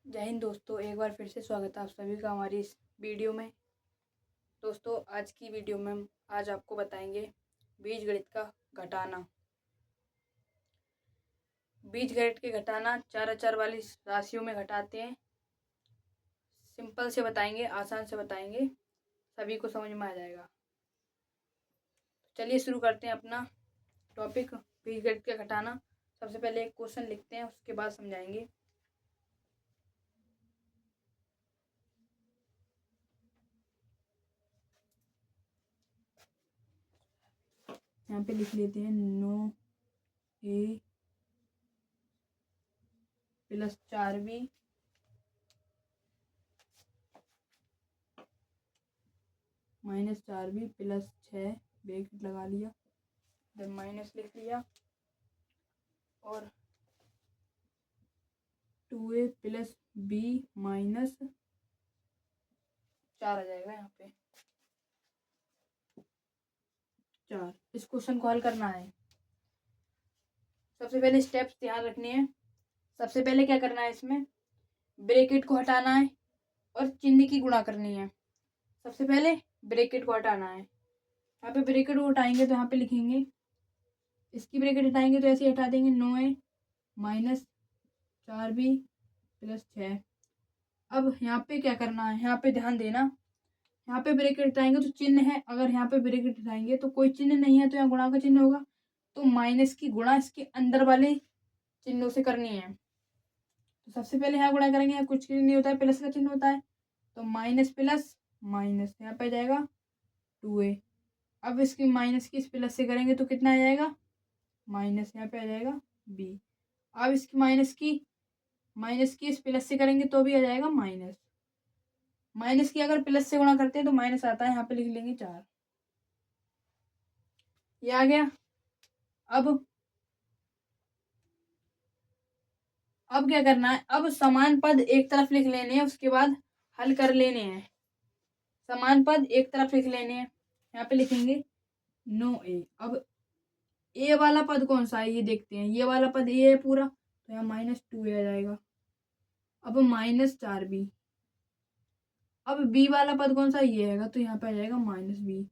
जय हिंद दोस्तों, एक बार फिर से स्वागत है आप सभी का हमारी इस वीडियो में। दोस्तों, आज की वीडियो में हम आज आपको बताएंगे बीजगणित का घटाना। बीजगणित के घटाना चार अचर वाली राशियों में घटाते हैं। सिंपल से बताएंगे, आसान से बताएंगे, सभी को समझ में आ जाएगा। चलिए शुरू करते हैं अपना टॉपिक, बीजगणित का घटाना। सबसे पहले एक क्वेश्चन लिखते हैं, उसके बाद समझाएंगे। यहाँ पे लिख लेते हैं 9a + 4b - 4b + 6 ब्रैकेट लगा लिया, इधर माइनस लिख लिया, और 2a + b - 4 आ जाएगा यहाँ पे 4। इस क्वेश्चन को हल करना है। सबसे पहले स्टेप्स ध्यान रखनी है। सबसे पहले क्या करना है, इसमें ब्रैकेट को हटाना है और चिन्ह की गुणा करनी है। सबसे पहले ब्रैकेट को हटाना है। यहाँ पे ब्रैकेट को हटाएंगे तो यहाँ पे लिखेंगे, इसकी ब्रैकेट हटाएंगे तो ऐसे ही हटा देंगे, 9a - 4b + 6। अब यहाँ पे क्या करना है, यहाँ पे ध्यान देना, यहाँ पे ब्रैकेट हटाएंगे तो चिन्ह है, अगर यहाँ पे ब्रैकेट हटाएंगे तो कोई चिन्ह नहीं है, तो यहाँ गुणा का चिन्ह होगा, तो माइनस की गुणा इसके अंदर वाले चिन्हों से करनी है। तो सबसे पहले यहाँ गुणा करेंगे, यहाँ कुछ चिन्ह नहीं होता है, प्लस का चिन्ह होता है, तो माइनस प्लस माइनस यहाँ पे आ जाएगा 2a। अब इसकी माइनस की इस प्लस से करेंगे तो कितना आ जाएगा, माइनस यहाँ पे आ जाएगा b। अब इसकी माइनस की इस प्लस से करेंगे तो भी आ जाएगा माइनस। माइनस की अगर प्लस से गुणा करते हैं तो माइनस आता है, यहाँ पे लिख लेंगे 4। ये आ गया। अब क्या करना है, अब समान पद एक तरफ लिख लेने हैं, उसके बाद हल कर लेने हैं। समान पद एक तरफ लिख लेने हैं, यहाँ पे लिखेंगे 9a। अब ए वाला पद कौन सा है ये देखते हैं, ये वाला पद ए है पूरा, तो यहाँ -2a आ जाएगा। अब -4b। अब बी वाला पद कौन सा, ये है, तो यहाँ पे आ जाएगा -b।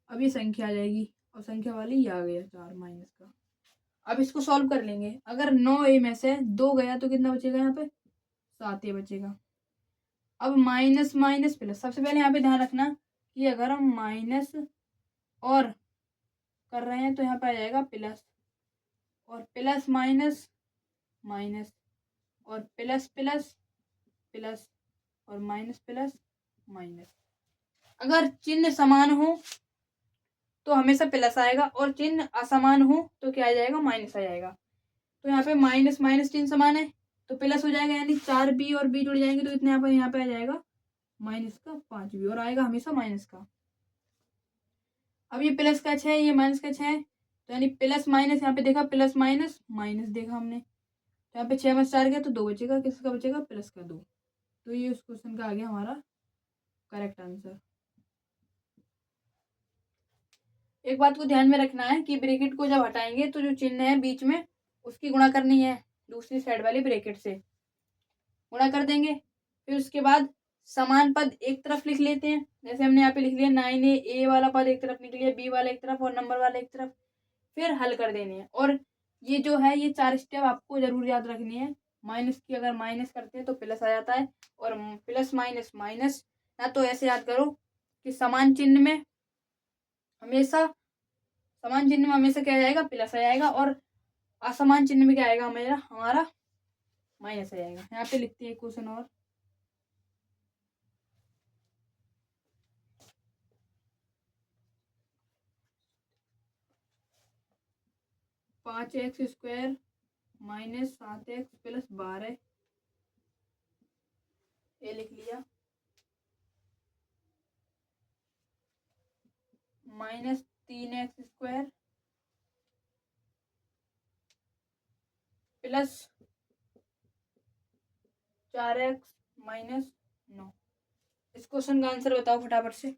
अब ये संख्या आ जाएगी, और संख्या वाली ये आ गया 4 माइनस का। अब इसको सॉल्व कर लेंगे, अगर 9a में से 2 गया तो कितना बचेगा, यहाँ पे 7a बचेगा। अब माइनस माइनस प्लस, सबसे पहले यहाँ पे ध्यान रखना कि अगर हम माइनस और कर रहे हैं तो यहाँ पे आ जाएगा प्लस, और प्लस माइनस माइनस, और प्लस प्लस प्लस, और माइनस प्लस माइनस। अगर चिन्ह समान हो तो हमेशा प्लस आएगा, और चिन्ह असमान हो तो क्या आ जाएगा, माइनस आ जाएगा। तो यहाँ पे माइनस माइनस चिन्ह समान है तो प्लस हो जाएगा, यानी 4b और b जुड़ जाएंगे तो इतने यहाँ पे आ जाएगा माइनस का 5b, और आएगा हमेशा माइनस का। अब ये प्लस का 6, ये माइनस का 6, तो यानी प्लस माइनस, यहाँ पे देखा प्लस माइनस माइनस देखा हमने, तो यहाँ पे 6 में 4 गया तो 2 बचेगा, किसका बचेगा, प्लस का 2। तो ये उस क्वेश्चन का आ गया हमारा करेक्ट आंसर। एक बात को ध्यान में रखना है कि ब्रैकेट को जब हटाएंगे तो जो चिन्ह है बीच में उसकी गुणा करनी है, दूसरी साइड वाली ब्रैकेट से गुणा कर देंगे। फिर उसके बाद समान पद एक तरफ लिख लेते हैं, जैसे हमने यहाँ पे लिख लिया 9a, ए वाला पद एक तरफ लिख लिया, बी वाला एक तरफ, और नंबर वाला एक तरफ। फिर हल कर देने हैं, और ये जो है ये 4 स्टेप आपको जरूर याद रखनी है। माइनस की अगर माइनस करते हैं तो प्लस आ जाता है, और प्लस माइनस माइनस, ना तो ऐसे याद करो कि समान चिन्ह में हमेशा क्या आ जाएगा, प्लस आ जाएगा, और असमान चिन्ह में क्या आएगा, हमारा माइनस आ जाएगा। यहाँ पे लिखते हैं क्वेश्चन और 5x² - 7x + 12, ये लिख लिया, -3x² + 4x - 9। इस क्वेश्चन का आंसर बताओ फटाफट से।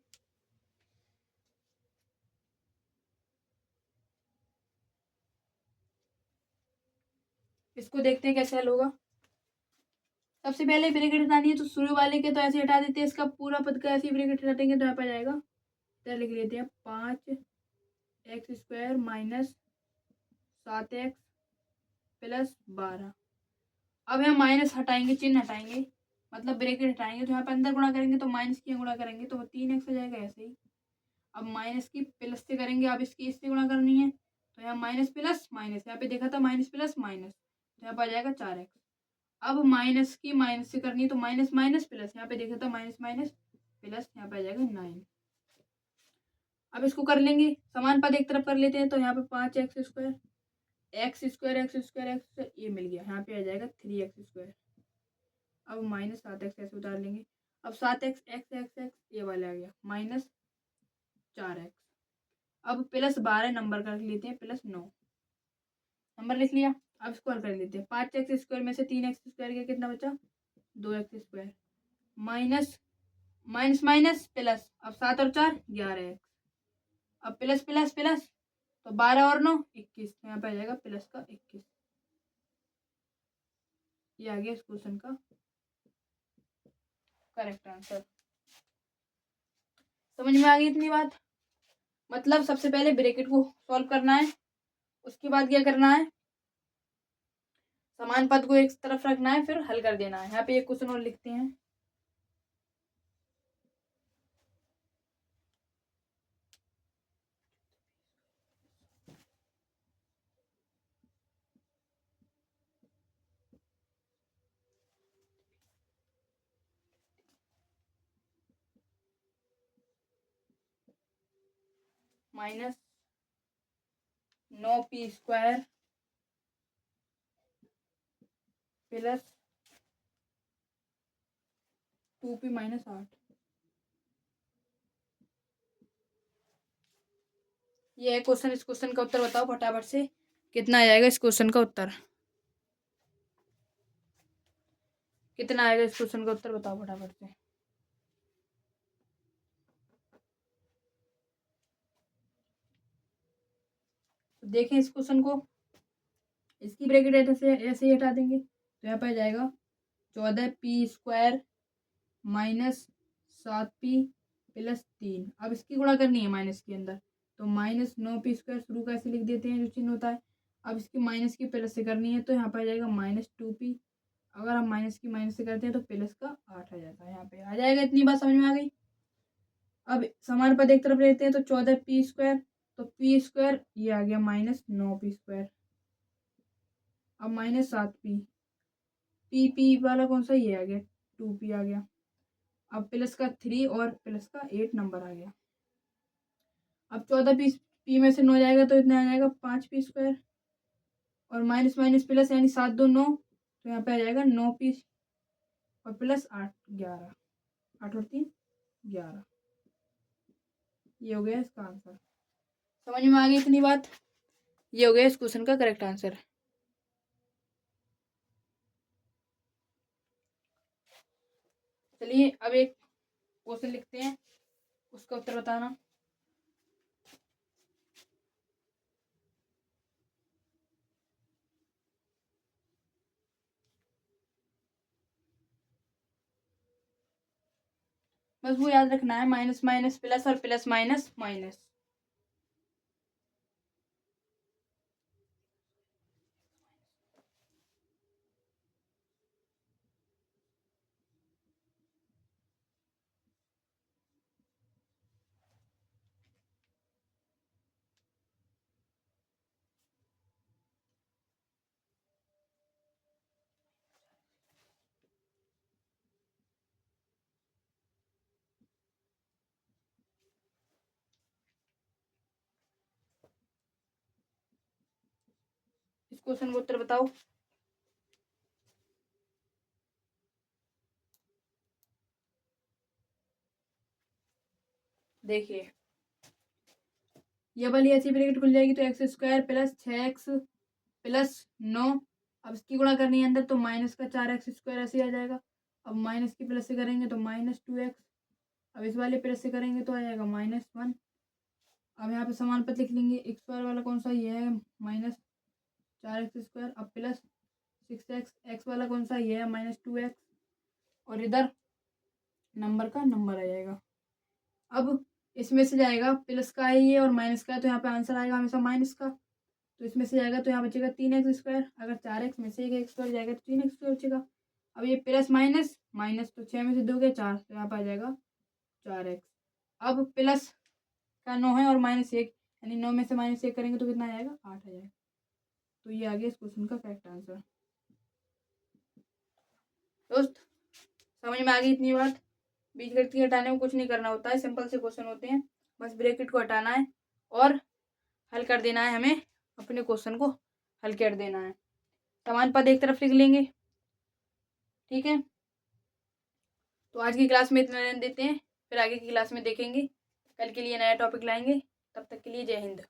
इसको देखते हैं कैसे हल होगा। सबसे पहले ब्रैकेट हटानी है तो शुरू वाले के तो ऐसे हटा देते हैं, इसका पूरा पद का ऐसे ब्रैकेट हटाएंगे तो यहाँ पर जाएगा, तो लिख लेते हैं 5x² माइनस 7x प्लस 12। अब यहाँ माइनस हटाएंगे, चिन्ह हटाएंगे, मतलब ब्रैकेट हटाएंगे, तो यहाँ पर अंदर गुणा करेंगे तो माइनस की गुणा करेंगे तो 3x हो जाएगा ऐसे ही। अब माइनस की प्लस से करेंगे, अब इसकी इससे गुणा करनी है तो यहाँ माइनस प्लस माइनस, यहाँ पे देखा था माइनस प्लस माइनस, तो यहाँ पर आ जाएगा 4x। अब माइनस की माइनस से करनी है तो माइनस माइनस प्लस, यहाँ पे देखा था माइनस माइनस प्लस, यहाँ पे आ जाएगा 9। अब इसको कर लेंगे, समान पद एक तरफ कर लेते हैं, तो यहाँ पे 5x² x² ये मिल गया, यहाँ पे आ जाएगा 3x²। अब माइनस 7x ऐसे उतार लेंगे, अब 7x x x x ये वाला आ गया माइनस 4x। अब प्लस 12 नंबर कर लेते हैं, प्लस 9 नंबर लिख लिया। अब स्क्वायर कर लेते हैं, 5x² में से 3x² का कितना बचा, 2x² minus minus minus plus, अब 7 और 4 11x, अब प्लस प्लस प्लस तो 12 और 9 21, यहाँ पे आ जाएगा प्लस का 21। ये आ गया इस क्वेश्चन का करेक्ट आंसर। समझ में आ गई इतनी बात? मतलब सबसे पहले ब्रैकेट को सॉल्व करना है, उसके बाद क्या करना है, समान पद को एक तरफ रखना है, फिर हल कर देना है। यहाँ पे एक क्वेश्चन और लिखते हैं, minus 9p² plus 2p minus 8। ये है क्वेश्चन। इस क्वेश्चन का उत्तर बताओ फटाफट से, कितना आ जाएगा इस क्वेश्चन का उत्तर, कितना आएगा इस क्वेश्चन का उत्तर बताओ फटाफट से। तो देखें इस क्वेश्चन को, इसकी ब्रैकेट ऐसे ऐसे ही हटा देंगे तो यहाँ पर आ जाएगा 14p² माइनस 7p प्लस 3। अब इसकी गुणा करनी है माइनस के अंदर, तो माइनस 9p² शुरू का ऐसे लिख देते हैं जो चिन्ह होता है। अब इसकी माइनस की प्लस से करनी है तो यहाँ पर आ जाएगा माइनस 2p, अगर हम माइनस की माइनस से करते हैं तो प्लस का 8 आ जाता है, यहाँ पे आ जाएगा। इतनी बात समझ में आ गई? अब समान पद एक तरफ लेते हैं तो 14p², तो p² ये आ गया माइनस 9p², अब माइनस 7p, पी वाला कौन सा, ये आ गया 2p आ गया, अब प्लस का 3 और प्लस का 8 नंबर आ गया। अब 14p में से 9 जाएगा तो इतना आ जाएगा 5p² और माइनस माइनस प्लस यानी 7 2 9, तो यहाँ पे आ जाएगा 9p और प्लस 8 11, 8 और 3 11। ये हो गया इसका आंसर। समझ में आ गई इतनी बात? ये हो गया इस क्वेश्चन का करेक्ट आंसर। चलिए अब एक क्वेश्चन लिखते हैं, उसका उत्तर बताना। बस वो याद रखना है, माइनस माइनस प्लस और प्लस माइनस माइनस। इस क्वेश्चन का उत्तर बताओ। देखिए ये वाली ऐसी ब्रैकेट खुल जाएगी तो x² प्लस 6x प्लस 9, अब इसकी गुणा करनी है अंदर तो माइनस का 4x² ऐसे आ जाएगा। अब माइनस की प्लस से करेंगे तो माइनस 2x, अब इस वाले प्लस से करेंगे तो आ जाएगा -1। अब यहाँ पे समान पद लिख लेंगे, x² वाला कौन सा, ये है -4x², अब प्लस 6x, x वाला कौन सा, ये है -2x, और इधर नंबर का नंबर आ जाएगा। अब इसमें से जाएगा प्लस का है ये और माइनस का है, तो यहाँ पे आंसर आएगा हमेशा माइनस का। तो इसमें से जाएगा तो यहाँ बचेगा 3x²। अगर 4x में से 1x² जाएगा तो 3x² बचेगा। अब ये प्लस माइनस माइनस, तो 6 में से 2 गया 4, तो यहाँ पर आ जाएगा 4x। अब प्लस का 9 है और -1, यानी 9 में से -1 करेंगे तो कितना आ जाएगा, 8 आ जाएगा। तो ये आ गया इस क्वेश्चन का करेक्ट आंसर। दोस्त समझ में आ गई इतनी बात। बीजगणित के हटाने में कुछ नहीं करना होता है, सिंपल से क्वेश्चन होते हैं, बस ब्रैकेट को हटाना है और हल कर देना है। हमें अपने क्वेश्चन को हल कर देना है। समान पद एक तरफ लिख लेंगे, ठीक है। तो आज की क्लास में इतना रहने देते हैं, फिर आगे की क्लास में देखेंगे। कल के लिए नया टॉपिक लाएंगे। तब तक के लिए जय हिंद।